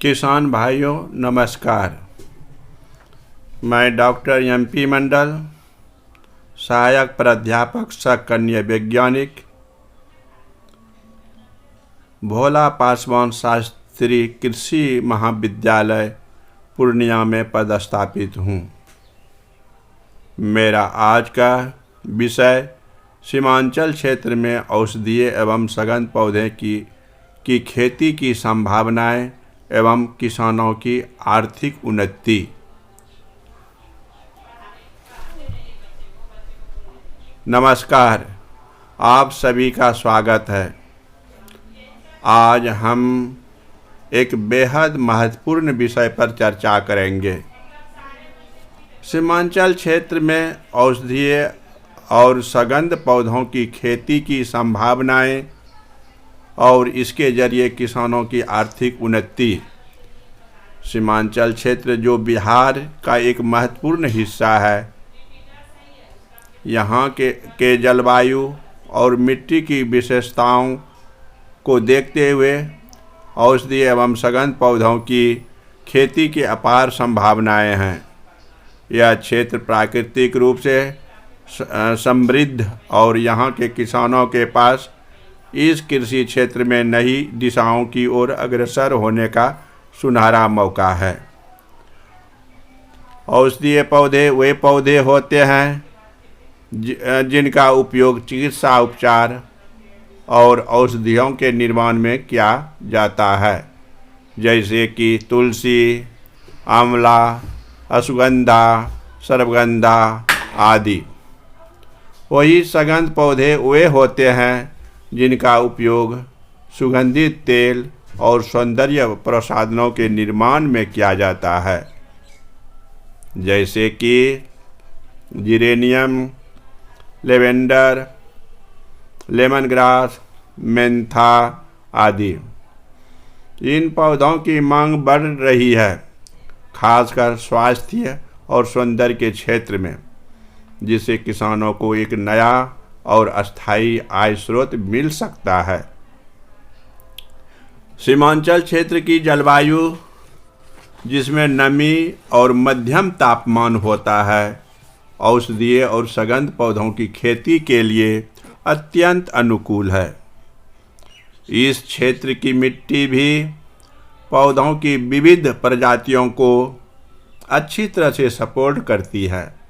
किसान भाइयों नमस्कार। मैं डॉक्टर MP मंडल, सहायक प्राध्यापक सह कन्या वैज्ञानिक, भोला पासवान शास्त्री कृषि महाविद्यालय पूर्णिया में पदस्थापित हूँ। मेरा आज का विषय सीमांचल क्षेत्र में औषधीय एवं सघन पौधे की खेती की संभावनाएं एवं किसानों की आर्थिक उन्नति। नमस्कार, आप सभी का स्वागत है। आज हम एक बेहद महत्वपूर्ण विषय पर चर्चा करेंगे। सीमांचल क्षेत्र में औषधीय और सघन पौधों की खेती की संभावनाएं और इसके जरिए किसानों की आर्थिक उन्नति। सीमांचल क्षेत्र जो बिहार का एक महत्वपूर्ण हिस्सा है, यहाँ के जलवायु और मिट्टी की विशेषताओं को देखते हुए औषधीय एवं सघन पौधों की खेती की अपार संभावनाएं हैं। यह क्षेत्र प्राकृतिक रूप से समृद्ध और यहाँ के किसानों के पास इस कृषि क्षेत्र में नई दिशाओं की ओर अग्रसर होने का सुनहरा मौका है। औषधीय पौधे वे पौधे होते हैं जिनका उपयोग चिकित्सा उपचार और औषधियों के निर्माण में किया जाता है, जैसे कि तुलसी, आंवला, अश्वगंधा, सर्पगंधा आदि। वही सघन पौधे वे होते हैं जिनका उपयोग सुगंधित तेल और सौंदर्य प्रसाधनों के निर्माण में किया जाता है, जैसे कि geranium, lavender, lemon grass, Mentha आदि। इन पौधों की मांग बढ़ रही है, खासकर स्वास्थ्य और सौंदर्य के क्षेत्र में, जिससे किसानों को एक नया और अस्थायी आय स्रोत मिल सकता है। सीमांचल क्षेत्र की जलवायु, जिसमें नमी और मध्यम तापमान होता है, औषधीय और सघन पौधों की खेती के लिए अत्यंत अनुकूल है। इस क्षेत्र की मिट्टी भी पौधों की विविध प्रजातियों को अच्छी तरह से सपोर्ट करती है।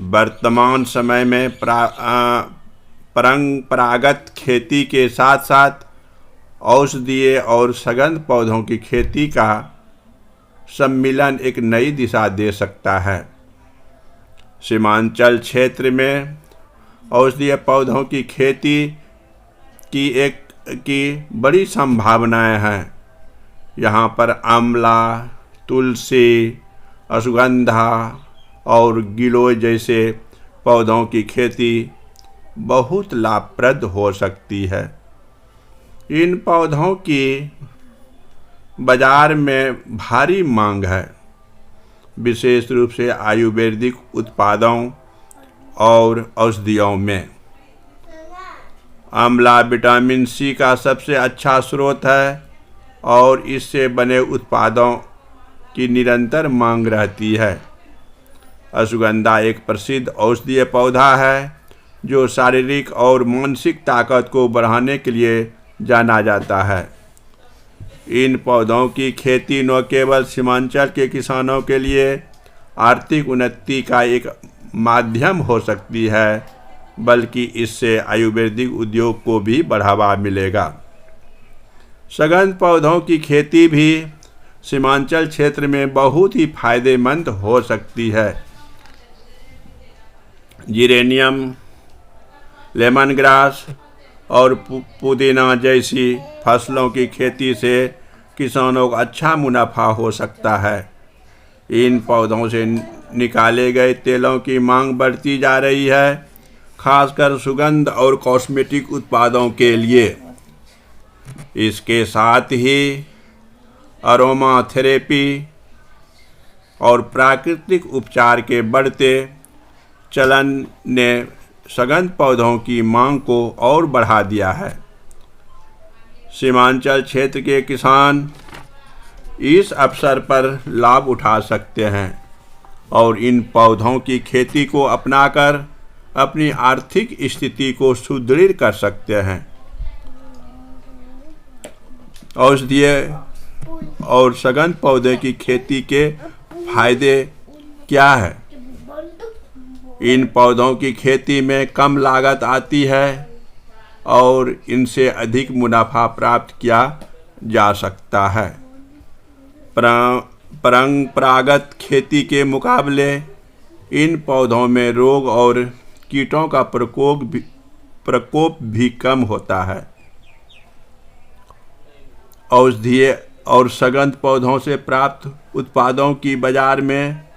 वर्तमान समय में परंपरागत खेती के साथ साथ औषधीय और सघन पौधों की खेती का सम्मिलन एक नई दिशा दे सकता है। सीमांचल क्षेत्र में औषधीय पौधों की खेती की बड़ी संभावनाएं हैं। यहाँ पर आंवला, तुलसी, अश्वगंधा और गिलोय जैसे पौधों की खेती बहुत लाभप्रद हो सकती है। इन पौधों की बाजार में भारी मांग है, विशेष रूप से आयुर्वेदिक उत्पादों और औषधियों में। आंवला विटामिन C का सबसे अच्छा स्रोत है और इससे बने उत्पादों की निरंतर मांग रहती है। अश्वगंधा एक प्रसिद्ध औषधीय पौधा है जो शारीरिक और मानसिक ताकत को बढ़ाने के लिए जाना जाता है। इन पौधों की खेती न केवल सीमांचल के किसानों के लिए आर्थिक उन्नति का एक माध्यम हो सकती है, बल्कि इससे आयुर्वेदिक उद्योग को भी बढ़ावा मिलेगा। सघन पौधों की खेती भी सीमांचल क्षेत्र में बहुत ही फायदेमंद हो सकती है। जिरेनियम, लेमन ग्रास और पुदीना जैसी फसलों की खेती से किसानों को अच्छा मुनाफा हो सकता है। इन पौधों से निकाले गए तेलों की मांग बढ़ती जा रही है, खासकर सुगंध और कॉस्मेटिक उत्पादों के लिए। इसके साथ ही अरोमा थेरेपी और प्राकृतिक उपचार के बढ़ते चलन ने सघन पौधों की मांग को और बढ़ा दिया है। सीमांचल क्षेत्र के किसान इस अवसर पर लाभ उठा सकते हैं और इन पौधों की खेती को अपनाकर अपनी आर्थिक स्थिति को सुदृढ़ कर सकते हैं। औषधीय और सघन पौधे की खेती के फायदे क्या है? इन पौधों की खेती में कम लागत आती है और इनसे अधिक मुनाफा प्राप्त किया जा सकता है। परंपरागत खेती के मुकाबले इन पौधों में रोग और कीटों का प्रकोप भी कम होता है। औषधीय और सघन पौधों से प्राप्त उत्पादों की बाजार में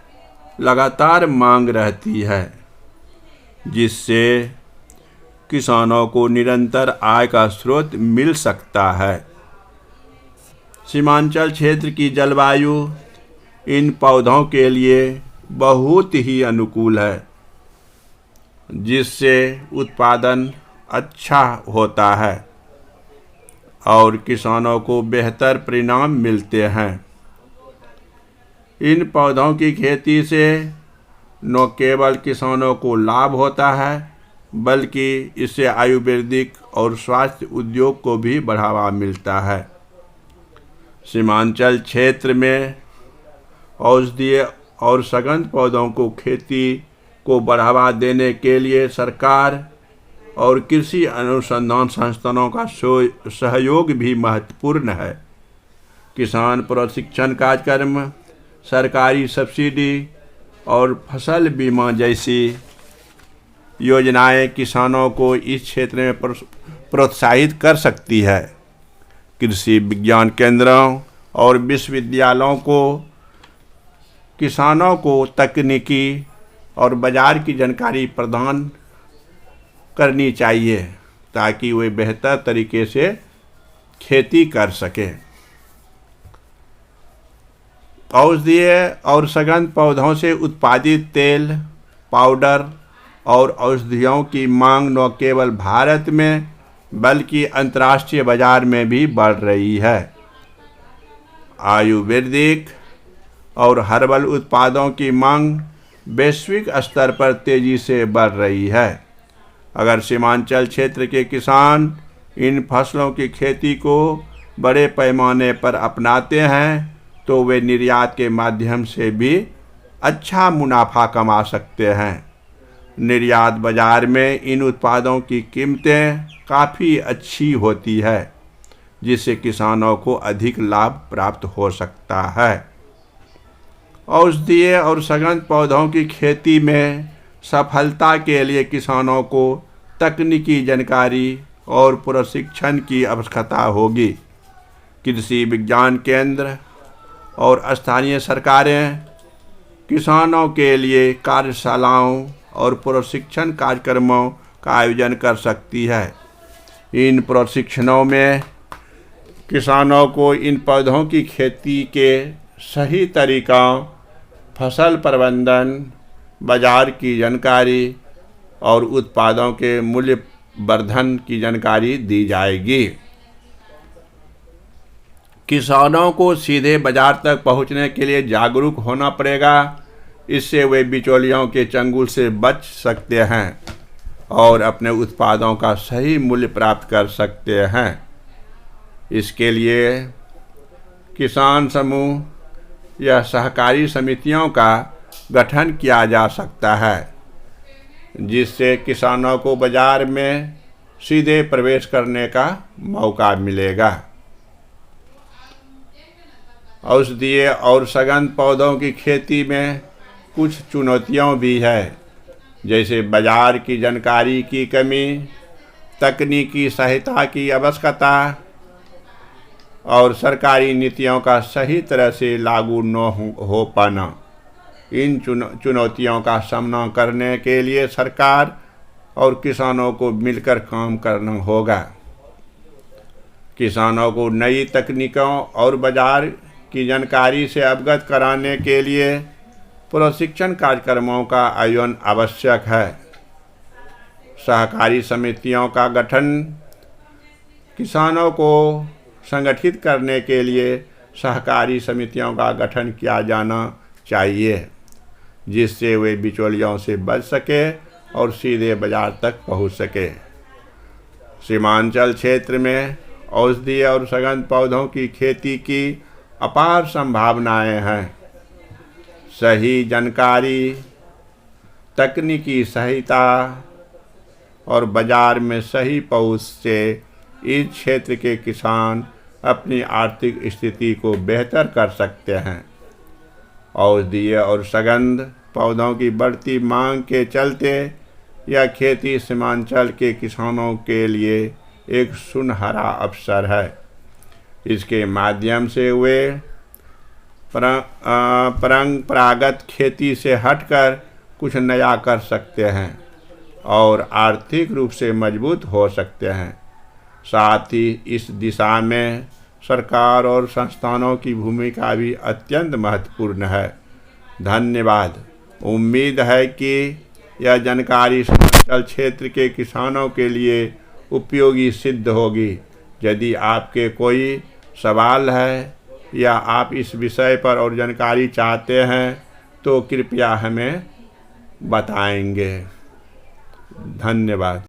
लगातार मांग रहती है, जिससे किसानों को निरंतर आय का स्रोत मिल सकता है। सीमांचल क्षेत्र की जलवायु इन पौधों के लिए बहुत ही अनुकूल है, जिससे उत्पादन अच्छा होता है और किसानों को बेहतर परिणाम मिलते हैं। इन पौधों की खेती से न केवल किसानों को लाभ होता है, बल्कि इससे आयुर्वेदिक और स्वास्थ्य उद्योग को भी बढ़ावा मिलता है। सीमांचल क्षेत्र में औषधीय और सघन पौधों को खेती को बढ़ावा देने के लिए सरकार और कृषि अनुसंधान संस्थानों का सहयोग भी महत्वपूर्ण है। किसान प्रशिक्षण कार्यक्रम, सरकारी सब्सिडी और फसल बीमा जैसी योजनाएं किसानों को इस क्षेत्र में प्रोत्साहित कर सकती है। कृषि विज्ञान केंद्रों और विश्वविद्यालयों को किसानों को तकनीकी और बाजार की जानकारी प्रदान करनी चाहिए ताकि वे बेहतर तरीके से खेती कर सकें। औषधीय और सघन पौधों से उत्पादित तेल, पाउडर और औषधियों की मांग न केवल भारत में बल्कि अंतर्राष्ट्रीय बाजार में भी बढ़ रही है। आयुर्वेदिक और हर्बल उत्पादों की मांग वैश्विक स्तर पर तेजी से बढ़ रही है। अगर सीमांचल क्षेत्र के किसान इन फसलों की खेती को बड़े पैमाने पर अपनाते हैं तो वे निर्यात के माध्यम से भी अच्छा मुनाफा कमा सकते हैं। निर्यात बाजार में इन उत्पादों की कीमतें काफ़ी अच्छी होती है, जिससे किसानों को अधिक लाभ प्राप्त हो सकता है। औषधीय और सघन पौधों की खेती में सफलता के लिए किसानों को तकनीकी जानकारी और प्रशिक्षण की आवश्यकता होगी। कृषि विज्ञान केंद्र और स्थानीय सरकारें किसानों के लिए कार्यशालाओं और प्रशिक्षण कार्यक्रमों का आयोजन कर सकती है। इन प्रशिक्षणों में किसानों को इन पौधों की खेती के सही तरीक़ों, फसल प्रबंधन, बाजार की जानकारी और उत्पादों के मूल्य वर्धन की जानकारी दी जाएगी। किसानों को सीधे बाजार तक पहुंचने के लिए जागरूक होना पड़ेगा। इससे वे बिचौलियों के चंगुल से बच सकते हैं और अपने उत्पादों का सही मूल्य प्राप्त कर सकते हैं। इसके लिए किसान समूह या सहकारी समितियों का गठन किया जा सकता है, जिससे किसानों को बाजार में सीधे प्रवेश करने का मौका मिलेगा। औषधीय और सघन पौधों की खेती में कुछ चुनौतियां भी है, जैसे बाजार की जानकारी की कमी, तकनीकी सहायता की आवश्यकता और सरकारी नीतियों का सही तरह से लागू न हो पाना। इन चुनौतियों का सामना करने के लिए सरकार और किसानों को मिलकर काम करना होगा। किसानों को नई तकनीकों और बाजार की जानकारी से अवगत कराने के लिए प्रशिक्षण कार्यक्रमों का आयोजन आवश्यक है। सहकारी समितियों का गठन किसानों को संगठित करने के लिए सहकारी समितियों का गठन किया जाना चाहिए, जिससे वे बिचौलियों से बच सके और सीधे बाजार तक पहुंच सके। सीमांचल क्षेत्र में औषधीय और सघन पौधों की खेती की अपार संभावनाएं हैं। सही जानकारी, तकनीकी सहायता और बाजार में सही पहुंच से इस क्षेत्र के किसान अपनी आर्थिक स्थिति को बेहतर कर सकते हैं। औषधीय और सुगंध पौधों की बढ़ती मांग के चलते यह खेती सीमांचल के किसानों के लिए एक सुनहरा अवसर है। इसके माध्यम से वे परंपरागत खेती से हटकर कुछ नया कर सकते हैं और आर्थिक रूप से मजबूत हो सकते हैं। साथ ही इस दिशा में सरकार और संस्थानों की भूमिका भी अत्यंत महत्वपूर्ण है। धन्यवाद। उम्मीद है कि यह जानकारी सीमांचल क्षेत्र के किसानों के लिए उपयोगी सिद्ध होगी। यदि आपके कोई सवाल है या आप इस विषय पर और जानकारी चाहते हैं तो कृपया हमें बताएंगे। धन्यवाद।